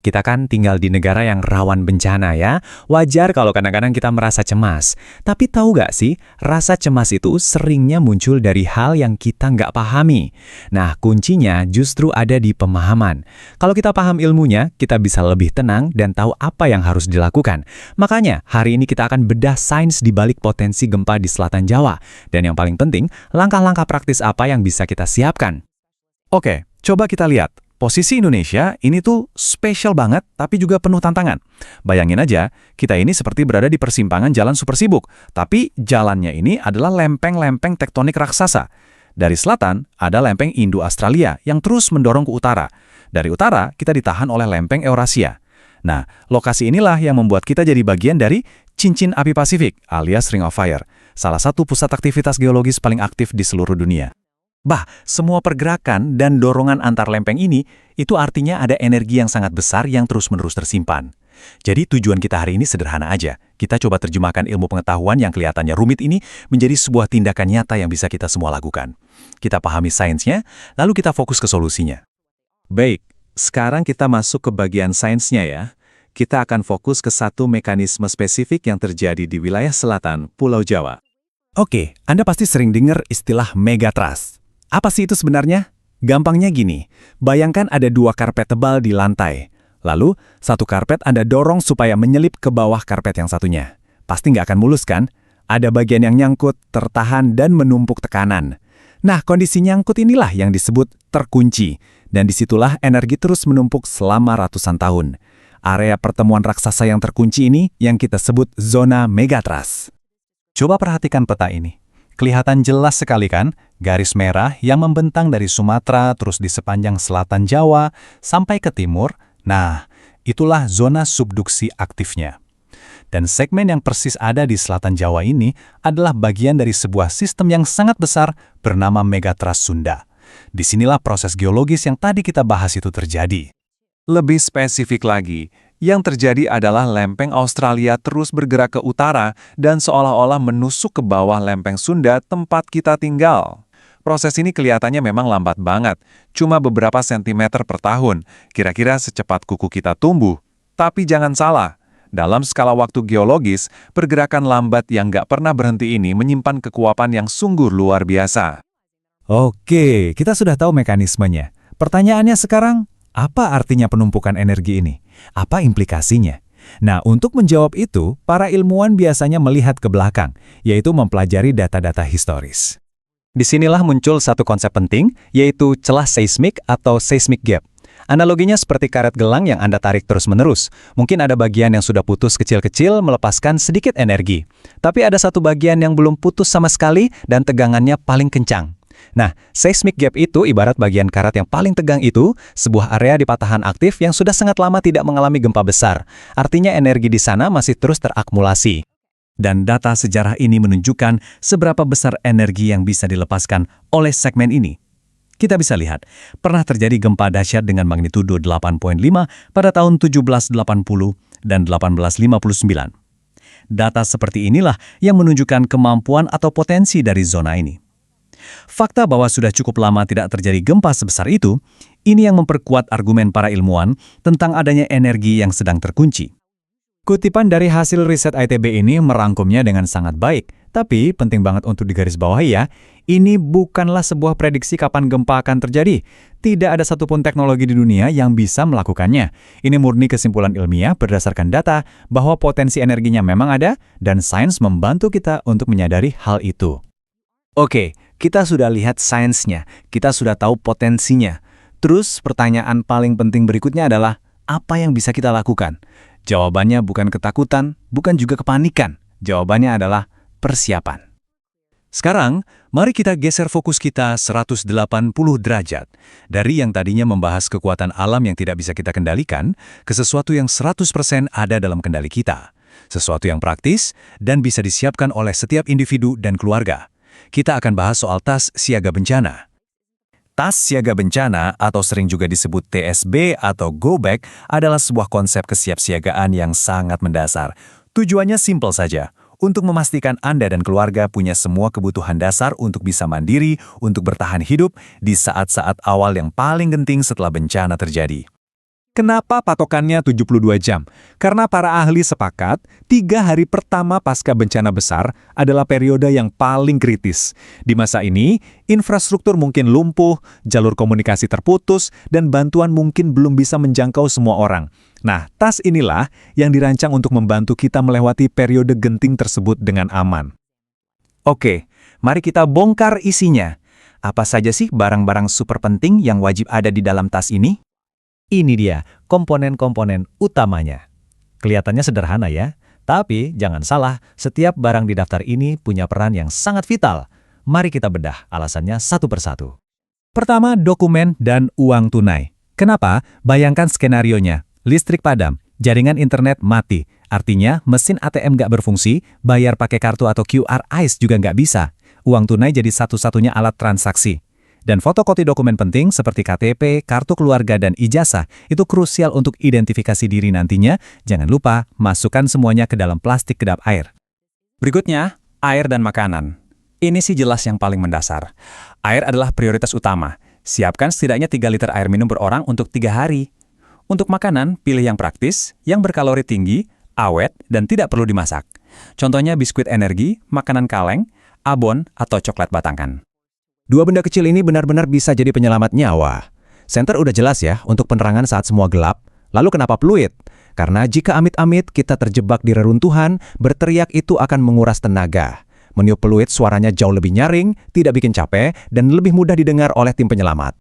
Kita kan tinggal di negara yang rawan bencana ya. Wajar kalau kadang-kadang kita merasa cemas. Tapi tahu nggak sih, rasa cemas itu seringnya muncul dari hal yang kita nggak pahami. Nah, kuncinya justru ada di pemahaman. Kalau kita paham ilmunya, kita bisa lebih tenang dan tahu apa yang harus dilakukan. Makanya, hari ini kita akan bedah sains di balik potensi gempa di selatan Jawa. Dan yang paling penting, langkah-langkah praktis apa yang bisa kita siapkan. Oke, coba kita lihat. Posisi Indonesia ini tuh spesial banget, tapi juga penuh tantangan. Bayangin aja, kita ini seperti berada di persimpangan jalan super sibuk, tapi jalannya ini adalah lempeng-lempeng tektonik raksasa. Dari selatan, ada lempeng Indo-Australia yang terus mendorong ke utara. Dari utara, kita ditahan oleh lempeng Eurasia. Nah, lokasi inilah yang membuat kita jadi bagian dari cincin api Pasifik, alias Ring of Fire, salah satu pusat aktivitas geologis paling aktif di seluruh dunia. Semua pergerakan dan dorongan antar lempeng ini, itu artinya ada energi yang sangat besar yang terus-menerus tersimpan. Jadi tujuan kita hari ini sederhana aja. Kita coba terjemahkan ilmu pengetahuan yang kelihatannya rumit ini menjadi sebuah tindakan nyata yang bisa kita semua lakukan. Kita pahami sainsnya, lalu kita fokus ke solusinya. Baik, sekarang kita masuk ke bagian sainsnya ya. Kita akan fokus ke satu mekanisme spesifik yang terjadi di wilayah selatan Pulau Jawa. Oke, Anda pasti sering dengar istilah megatrust. Apa sih itu sebenarnya? Gampangnya gini, bayangkan ada dua karpet tebal di lantai. Lalu, satu karpet Anda dorong supaya menyelip ke bawah karpet yang satunya. Pasti nggak akan mulus kan? Ada bagian yang nyangkut, tertahan, dan menumpuk tekanan. Nah, kondisi nyangkut inilah yang disebut terkunci. Dan disitulah energi terus menumpuk selama ratusan tahun. Area pertemuan raksasa yang terkunci ini yang kita sebut zona megatrust. Coba perhatikan peta ini. Kelihatan jelas sekali kan, garis merah yang membentang dari Sumatera terus di sepanjang selatan Jawa sampai ke timur. Nah, itulah zona subduksi aktifnya. Dan segmen yang persis ada di selatan Jawa ini adalah bagian dari sebuah sistem yang sangat besar bernama Megatrust Sunda. Disinilah proses geologis yang tadi kita bahas itu terjadi. Lebih spesifik lagi, yang terjadi adalah lempeng Australia terus bergerak ke utara dan seolah-olah menusuk ke bawah lempeng Sunda tempat kita tinggal. Proses ini kelihatannya memang lambat banget, cuma beberapa sentimeter per tahun, kira-kira secepat kuku kita tumbuh. Tapi jangan salah, dalam skala waktu geologis, pergerakan lambat yang nggak pernah berhenti ini menyimpan kekuatan yang sungguh luar biasa. Oke, kita sudah tahu mekanismenya. Pertanyaannya sekarang, apa artinya penumpukan energi ini? Apa implikasinya? Nah, untuk menjawab itu, para ilmuwan biasanya melihat ke belakang, yaitu mempelajari data-data historis. Disinilah muncul satu konsep penting, yaitu celah seismik atau seismic gap. Analoginya seperti karet gelang yang Anda tarik terus-menerus. Mungkin ada bagian yang sudah putus kecil-kecil melepaskan sedikit energi. Tapi ada satu bagian yang belum putus sama sekali dan tegangannya paling kencang. Nah, seismic gap itu ibarat bagian karat yang paling tegang itu, sebuah area di patahan aktif yang sudah sangat lama tidak mengalami gempa besar. Artinya energi di sana masih terus terakumulasi. Dan data sejarah ini menunjukkan seberapa besar energi yang bisa dilepaskan oleh segmen ini. Kita bisa lihat, pernah terjadi gempa dahsyat dengan magnitudo 8.5 pada tahun 1780 dan 1859. Data seperti inilah yang menunjukkan kemampuan atau potensi dari zona ini. Fakta bahwa sudah cukup lama tidak terjadi gempa sebesar itu, ini yang memperkuat argumen para ilmuwan tentang adanya energi yang sedang terkunci. Kutipan dari hasil riset ITB ini merangkumnya dengan sangat baik, tapi penting banget untuk digarisbawahi ya, ini bukanlah sebuah prediksi kapan gempa akan terjadi. Tidak ada satupun teknologi di dunia yang bisa melakukannya. Ini murni kesimpulan ilmiah berdasarkan data bahwa potensi energinya memang ada, dan sains membantu kita untuk menyadari hal itu. Oke, kita sudah lihat sainsnya, kita sudah tahu potensinya. Terus pertanyaan paling penting berikutnya adalah, apa yang bisa kita lakukan? Jawabannya bukan ketakutan, bukan juga kepanikan. Jawabannya adalah persiapan. Sekarang, mari kita geser fokus kita 180 derajat. Dari yang tadinya membahas kekuatan alam yang tidak bisa kita kendalikan, ke sesuatu yang 100% ada dalam kendali kita. Sesuatu yang praktis dan bisa disiapkan oleh setiap individu dan keluarga. Kita akan bahas soal tas siaga bencana. Tas siaga bencana atau sering juga disebut TSB atau Go Back adalah sebuah konsep kesiapsiagaan yang sangat mendasar. Tujuannya simpel saja, untuk memastikan Anda dan keluarga punya semua kebutuhan dasar untuk bisa mandiri, untuk bertahan hidup di saat-saat awal yang paling genting setelah bencana terjadi. Kenapa patokannya 72 jam? Karena para ahli sepakat, 3 hari pertama pasca bencana besar adalah periode yang paling kritis. Di masa ini, infrastruktur mungkin lumpuh, jalur komunikasi terputus, dan bantuan mungkin belum bisa menjangkau semua orang. Nah, tas inilah yang dirancang untuk membantu kita melewati periode genting tersebut dengan aman. Oke, mari kita bongkar isinya. Apa saja sih barang-barang super penting yang wajib ada di dalam tas ini? Ini dia komponen-komponen utamanya. Kelihatannya sederhana ya, tapi jangan salah, setiap barang di daftar ini punya peran yang sangat vital. Mari kita bedah alasannya satu persatu. Pertama, dokumen dan uang tunai. Kenapa? Bayangkan skenarionya. Listrik padam, jaringan internet mati. Artinya mesin ATM nggak berfungsi, bayar pakai kartu atau QR ICE juga nggak bisa. Uang tunai jadi satu-satunya alat transaksi. Dan fotokopi dokumen penting seperti KTP, kartu keluarga, dan ijazah itu krusial untuk identifikasi diri nantinya. Jangan lupa, masukkan semuanya ke dalam plastik kedap air. Berikutnya, air dan makanan. Ini sih jelas yang paling mendasar. Air adalah prioritas utama. Siapkan setidaknya 3 liter air minum per orang untuk 3 hari. Untuk makanan, pilih yang praktis, yang berkalori tinggi, awet, dan tidak perlu dimasak. Contohnya biskuit energi, makanan kaleng, abon, atau coklat batangan. Dua benda kecil ini benar-benar bisa jadi penyelamat nyawa. Senter udah jelas ya untuk penerangan saat semua gelap. Lalu kenapa peluit? Karena jika amit-amit kita terjebak di reruntuhan, berteriak itu akan menguras tenaga. Meniup peluit suaranya jauh lebih nyaring, tidak bikin capek, dan lebih mudah didengar oleh tim penyelamat.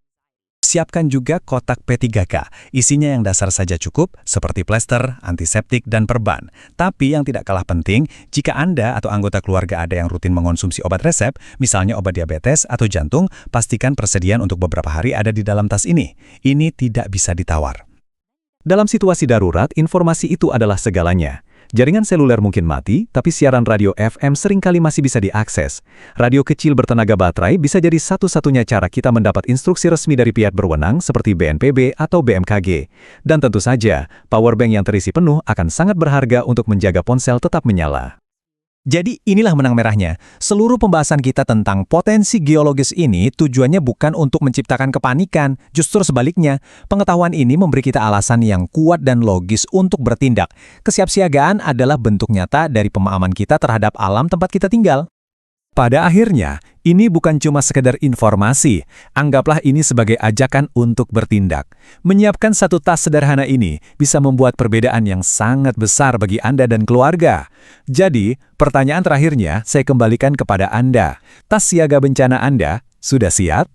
Siapkan juga kotak P3K. Isinya yang dasar saja cukup, seperti plester, antiseptik, dan perban. Tapi yang tidak kalah penting, jika Anda atau anggota keluarga ada yang rutin mengonsumsi obat resep, misalnya obat diabetes atau jantung, pastikan persediaan untuk beberapa hari ada di dalam tas ini. Ini tidak bisa ditawar. Dalam situasi darurat, informasi itu adalah segalanya. Jaringan seluler mungkin mati, tapi siaran radio FM seringkali masih bisa diakses. Radio kecil bertenaga baterai bisa jadi satu-satunya cara kita mendapat instruksi resmi dari pihak berwenang seperti BNPB atau BMKG. Dan tentu saja, powerbank yang terisi penuh akan sangat berharga untuk menjaga ponsel tetap menyala. Jadi inilah benang merahnya. Seluruh pembahasan kita tentang potensi geologis ini tujuannya bukan untuk menciptakan kepanikan, justru sebaliknya. Pengetahuan ini memberi kita alasan yang kuat dan logis untuk bertindak. Kesiapsiagaan adalah bentuk nyata dari pemahaman kita terhadap alam tempat kita tinggal. Pada akhirnya, ini bukan cuma sekedar informasi. Anggaplah ini sebagai ajakan untuk bertindak. Menyiapkan satu tas sederhana ini bisa membuat perbedaan yang sangat besar bagi Anda dan keluarga. Jadi, pertanyaan terakhirnya saya kembalikan kepada Anda. Tas siaga bencana Anda sudah siap?